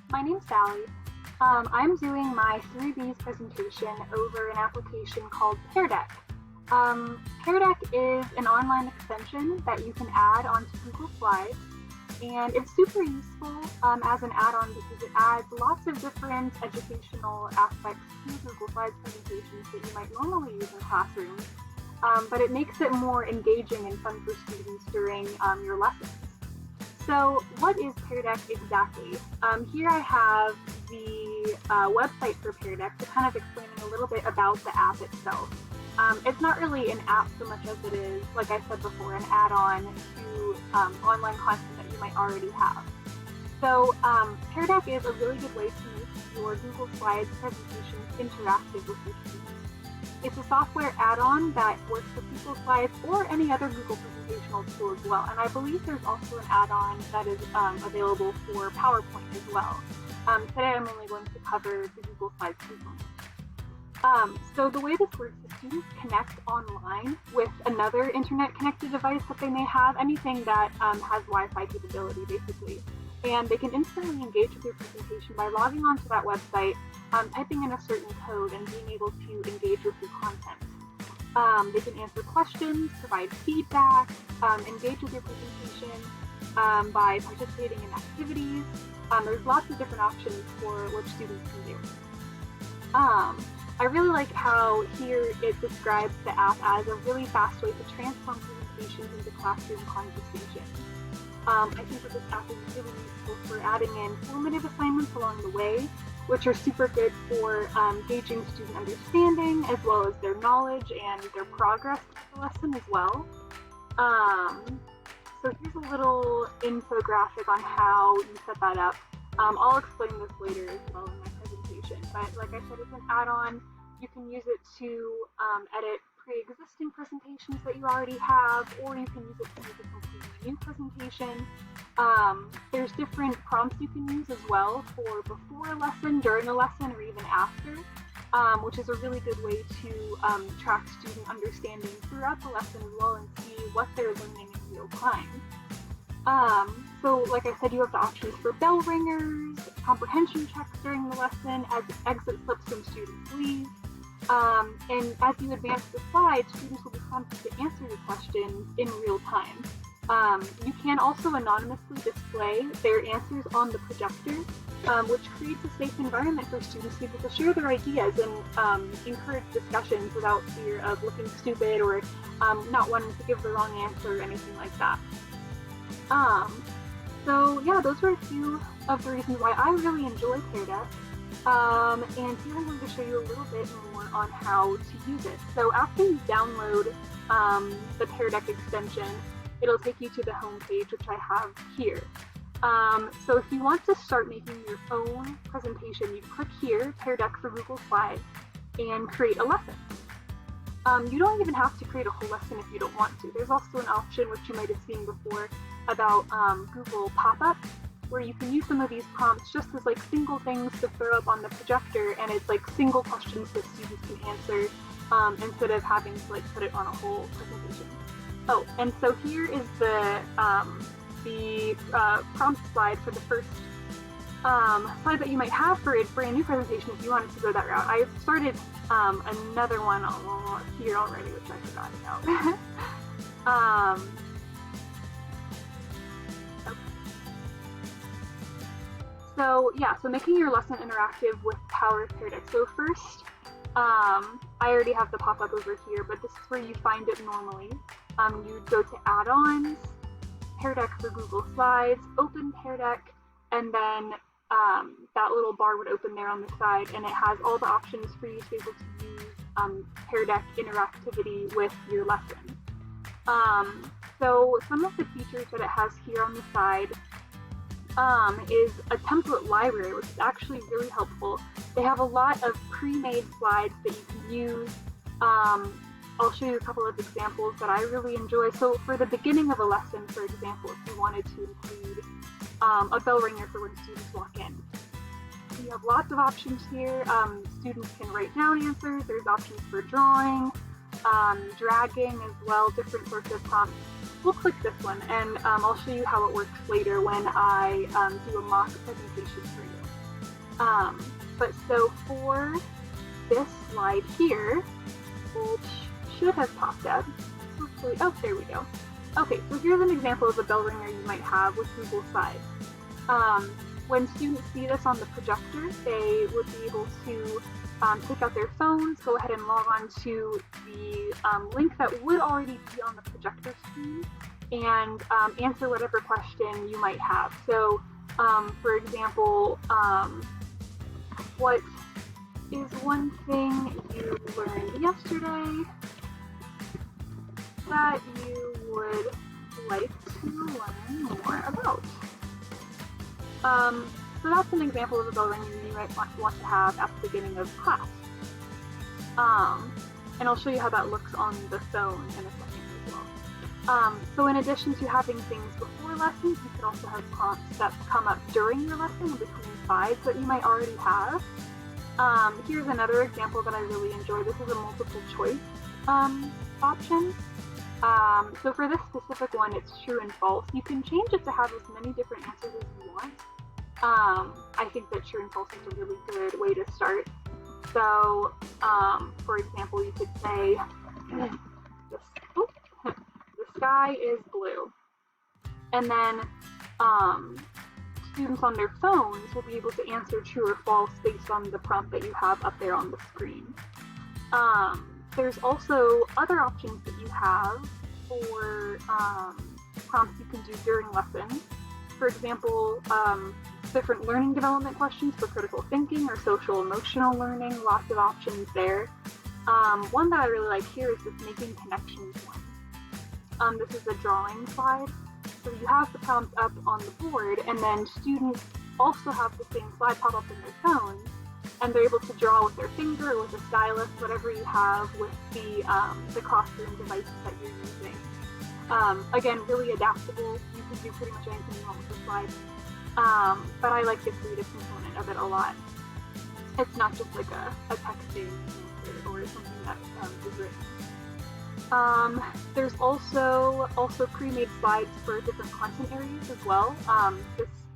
my name's Sally. I'm doing my 3B's presentation over an application called Pear Deck. Pear Deck is an online extension that you can add onto Google Slides, and it's super useful as an add-on because it adds lots of different educational aspects to Google Slides presentations that you might normally use in classrooms, but it makes it more engaging and fun for students during your lessons. So what is Pear Deck exactly? Here I have the website for Pear Deck, to kind of explaining a little bit about the app itself. It's not really an app so much as it is, like I said before, an add-on to online content that you might already have. So Pear Deck is a really good way to make your Google Slides presentations interactive with your students. It's a software add-on that works with Google Slides or any other Google presentational tool as well. And I believe there's also an add-on that is available for PowerPoint as well. Today I'm only going to cover the Google Slides component. So the way this works is students connect online with another internet-connected device that they may have, anything that has Wi-Fi capability, basically. And they can instantly engage with your presentation by logging onto that website, typing in a certain code, and being able to engage with your content. They can answer questions, provide feedback, engage with your presentation by participating in activities. There's lots of different options for which students can do. I really like how here it describes the app as a really fast way to transform presentations into classroom conversations. I think that this app is really useful for adding in formative assignments along the way, which are super good for gauging student understanding as well as their knowledge and their progress with the lesson as well. So here's a little infographic on how you set that up. I'll explain this later as well in my presentation, but like I said, it's an add-on. You can use it to edit pre-existing presentations that you already have, or you can use it to make a completely new presentation. There's different prompts you can use as well for before a lesson, during a lesson, or even after, which is a really good way to track student understanding throughout the lesson as well and see what they're learning in real time. So like I said, you have the options for bell ringers, comprehension checks during the lesson, as exit slips when students leave. And as you advance the slides, students will be prompted to answer your questions in real time. You can also anonymously display their answers on the projector, which creates a safe environment for students to be able to share their ideas and encourage discussions without fear of looking stupid or not wanting to give the wrong answer or anything like that. So yeah, those were a few of the reasons why I really enjoy Pear Deck. And here I'm going to show you a little bit more on how to use it. So after you download the Pear Deck extension, it'll take you to the home page, which I have here. So if you want to start making your own presentation, you click here, Pear Deck for Google Slides, and create a lesson. You don't even have to create a whole lesson if you don't want to. There's also an option, which you might have seen before, about Google pop-ups, where you can use some of these prompts just as like single things to throw up on the projector, and it's like single questions that students can answer instead of having to like put it on a whole presentation. Oh, and so here is the prompt slide for the first slide that you might have for a brand new presentation if you wanted to go that route. I started another one here already, which I forgot about. So yeah, so making your lesson interactive with the power of Pear Deck. So first, I already have the pop-up over here, but this is where you find it normally. You'd go to Add-ons, Pear Deck for Google Slides, open Pear Deck, and then that little bar would open there on the side, and it has all the options for you to be able to use Pear Deck interactivity with your lesson. So some of the features that it has here on the side is a template library, which is actually really helpful. They have a lot of pre-made slides that you can use. I'll show you a couple of examples that I really enjoy. So for the beginning of a lesson, for example, if you wanted to include a bell ringer for when students walk in. You have lots of options here. Students can write down answers. There's options for drawing, dragging as well, different sorts of prompts. we'll click this one, and I'll show you how it works later when I do a mock presentation for you. But so for this slide here, which should have popped up, hopefully, oh, there we go. Okay, so here's an example of a bell ringer you might have with Google Slides. When students see this on the projector, they would be able to take out their phones, go ahead and log on to the link that would already be on the projector screen, and answer whatever question you might have. So, for example, what is one thing you learned yesterday that you would like to learn more about? So that's an example of a bell ringer you might want to have at the beginning of class. And I'll show you how that looks on the phone in a second as well. So in addition to having things before lessons, you could also have prompts that come up during your lesson in between slides that you might already have. Here's another example that I really enjoy. This is a multiple choice option. So for this specific one, it's true and false. You can change it to have as many different answers as you want. I think that true and false is a really good way to start. So, for example, you could say, the sky is blue. And then students on their phones will be able to answer true or false based on the prompt that you have up there on the screen. There's also other options that you have for prompts you can do during lessons. For example, different learning development questions for critical thinking or social emotional learning, lots of options there. One that I really like here is this making connections one. This is a drawing slide. So you have the prompt up on the board, and then students also have the same slide pop up in their phones, and they're able to draw with their finger or with a stylus, whatever you have with the classroom devices that you're using. Again, really adaptable. You can do pretty much anything you want with the slide. But I like the creative component of it a lot. It's not just like a texting answer or something that is written. There's also pre-made slides for different content areas as well.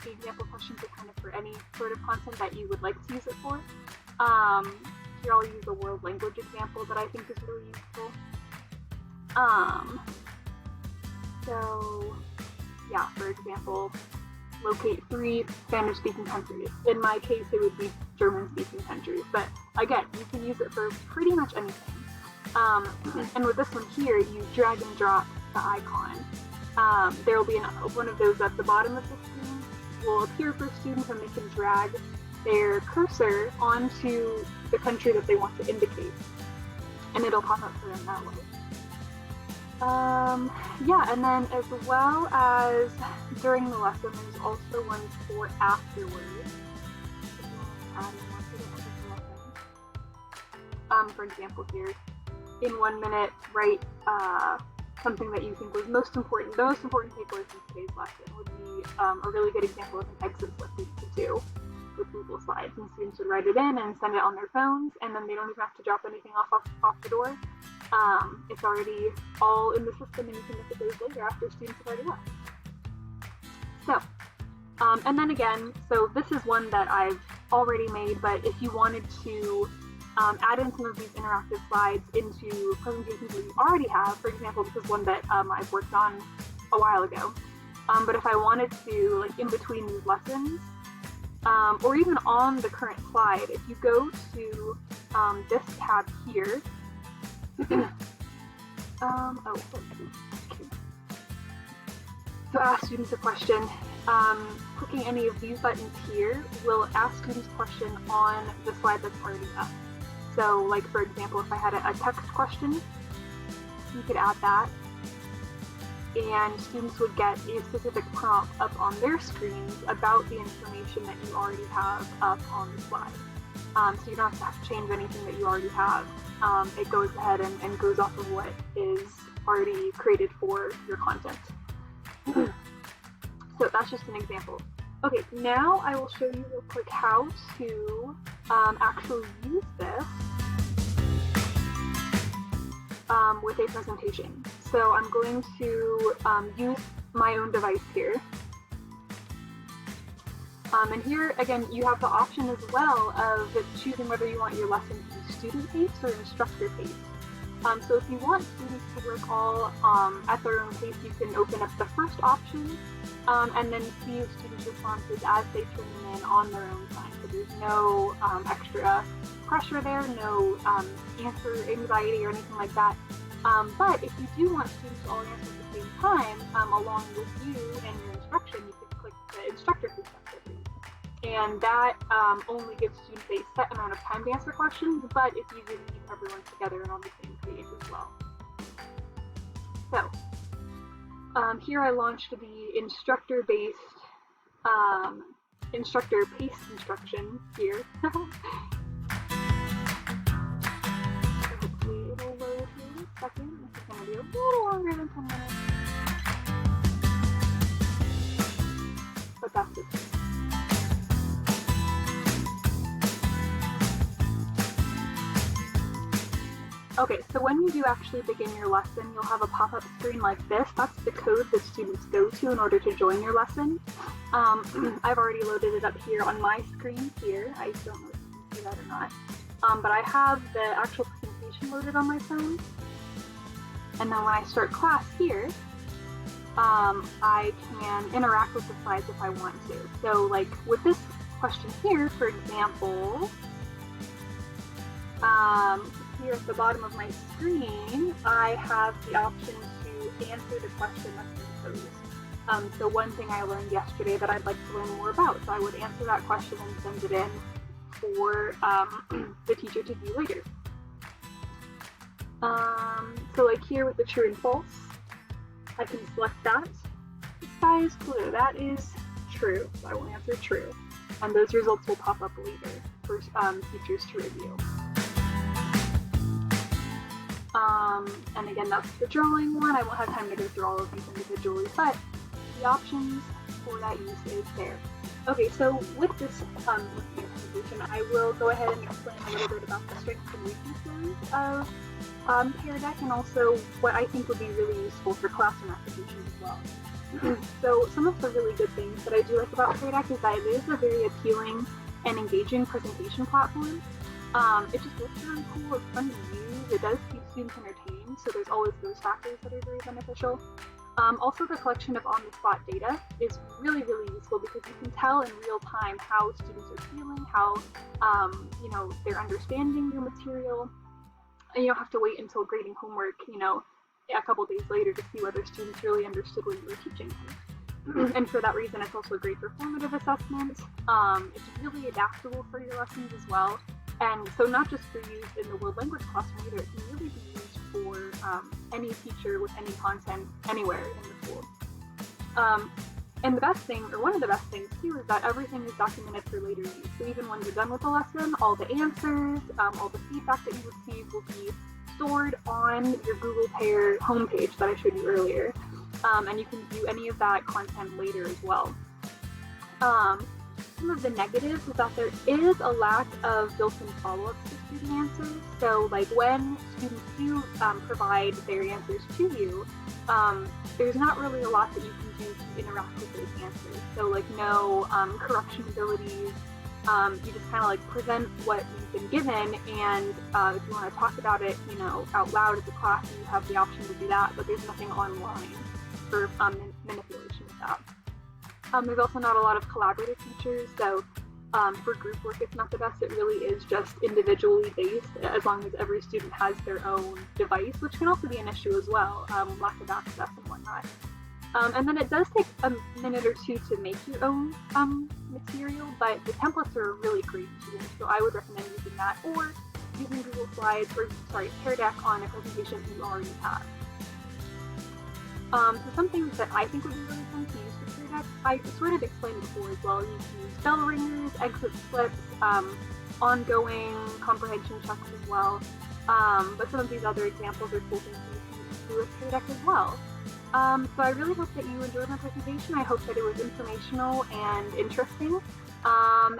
The example questions are kind of for any sort of content that you would like to use it for. Here I'll use a world language example that I think is really useful. So yeah, for example, locate 3 Spanish-speaking countries. In my case, it would be German-speaking countries, but again, you can use it for pretty much anything. And with this one here, you drag and drop the icon. There will be one of those at the bottom of the screen will appear for students, and they can drag their cursor onto the country that they want to indicate, and it'll pop up for them that way. Yeah, and then as well as during the lesson, there's also ones for afterwards. For example, here, in 1 minute, write something that you think was most important. The most important takeaways from today's lesson would be a really good example of an exit slip that you could do with Google Slides. And students would write it in and send it on their phones, and then they don't even have to drop anything off the door. It's already all in the system, and you can look at those later after students have already left. So, and then again, so this is one that I've already made, but if you wanted to add in some of these interactive slides into presentations that you already have, for example, this is one that I've worked on a while ago. But if I wanted to, like in between these lessons, or even on the current slide, if you go to this tab here, so ask students a question. Clicking any of these buttons here will ask students a question on the slide that's already up. So, like for example, if I had a text question, you could add that, and students would get a specific prompt up on their screens about the information that you already have up on the slide. So you don't have to change anything that you already have. It goes ahead and goes off of what is already created for your content. So that's just an example. Okay, now I will show you real quick how to actually use this with a presentation. So I'm going to use my own device here. And here, again, you have the option as well of choosing whether you want your lesson to be student-paced or instructor-paced. So if you want students to work all at their own pace, you can open up the first option and then see students' responses as they turn them in on their own time. So there's no extra pressure there, no answer anxiety or anything like that. But if you do want students to all answer at the same time, along with you and your instruction, you can click the instructor perspective. And that only gives students a set amount of time to answer questions, but it's easy to keep everyone together and on the same page as well. So here I launched the instructor-based, instructor-paced instruction here. Hopefully it'll load here in a second. This is going to be a little longer than 10 minutes. But that's it. Okay, so when you do actually begin your lesson, you'll have a pop-up screen like this. That's the code that students go to in order to join your lesson. I've already loaded it up here on my screen here. I don't know if you can see that or not. But I have the actual presentation loaded on my phone. And then when I start class here, I can interact with the slides if I want to. So like with this question here, for example, here at the bottom of my screen, I have the option to answer the question that's been posed. So one thing I learned yesterday that I'd like to learn more about, so I would answer that question and send it in for the teacher to view later. So like here with the true and false, I can select that. The sky is blue, that is true, so I will answer true. And those results will pop up later for teachers to review. And again, that's the drawing one. I won't have time to go through all of these individually, but the options for that use is there. Okay, so with this presentation, I will go ahead and explain a little bit about the strengths and weaknesses of Pear Deck and also what I think would be really useful for classroom applications as well. So some of the really good things that I do like about Pear Deck is that it is a very appealing and engaging presentation platform. It just looks really cool, it's fun to use, it does keep students entertained, so there's always those factors that are very beneficial. Also, the collection of on-the-spot data is really, really useful because you can tell in real time how students are feeling, how they're understanding your material. And you don't have to wait until grading homework, a couple days later to see whether students really understood what you were teaching them. And for that reason, it's also a great for formative assessment. It's really adaptable for your lessons as well. And so not just for use in the world language classroom either, it can really be used for any teacher with any content anywhere in the school. And the best thing, or one of the best things too, is that everything is documented for later use. So even when you're done with the lesson, all the answers, all the feedback that you receive will be stored on your Google Pear homepage that I showed you earlier. And you can view any of that content later as well. Some of the negatives is that there is a lack of built-in follow-ups to student answers. So like when students do provide their answers to you, there's not really a lot that you can do to interact with those answers. So like no correction abilities, you just kind of like present what you've been given, and if you want to talk about it, out loud at the class, you have the option to do that, but there's nothing online for manipulation with that. There's also not a lot of collaborative features, so for group work it's not the best. It really is just individually based, as long as every student has their own device, which can also be an issue as well, lack of access and whatnot. And then it does take a minute or two to make your own material, but the templates are really great to use, so I would recommend using that, or using Google Slides, or Pear Deck on a presentation you already have. So some things that I think would be really fun to use for Pear Deck, I sort of explained before as well. You can use bell ringers, exit slips, ongoing comprehension checks as well. But some of these other examples are cool things you can do with Pear Deck as well. So I really hope that you enjoyed my presentation. I hope that it was informational and interesting. And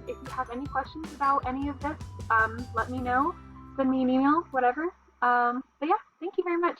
if you have any questions about any of this, let me know. Send me an email, whatever. But yeah, thank you very much.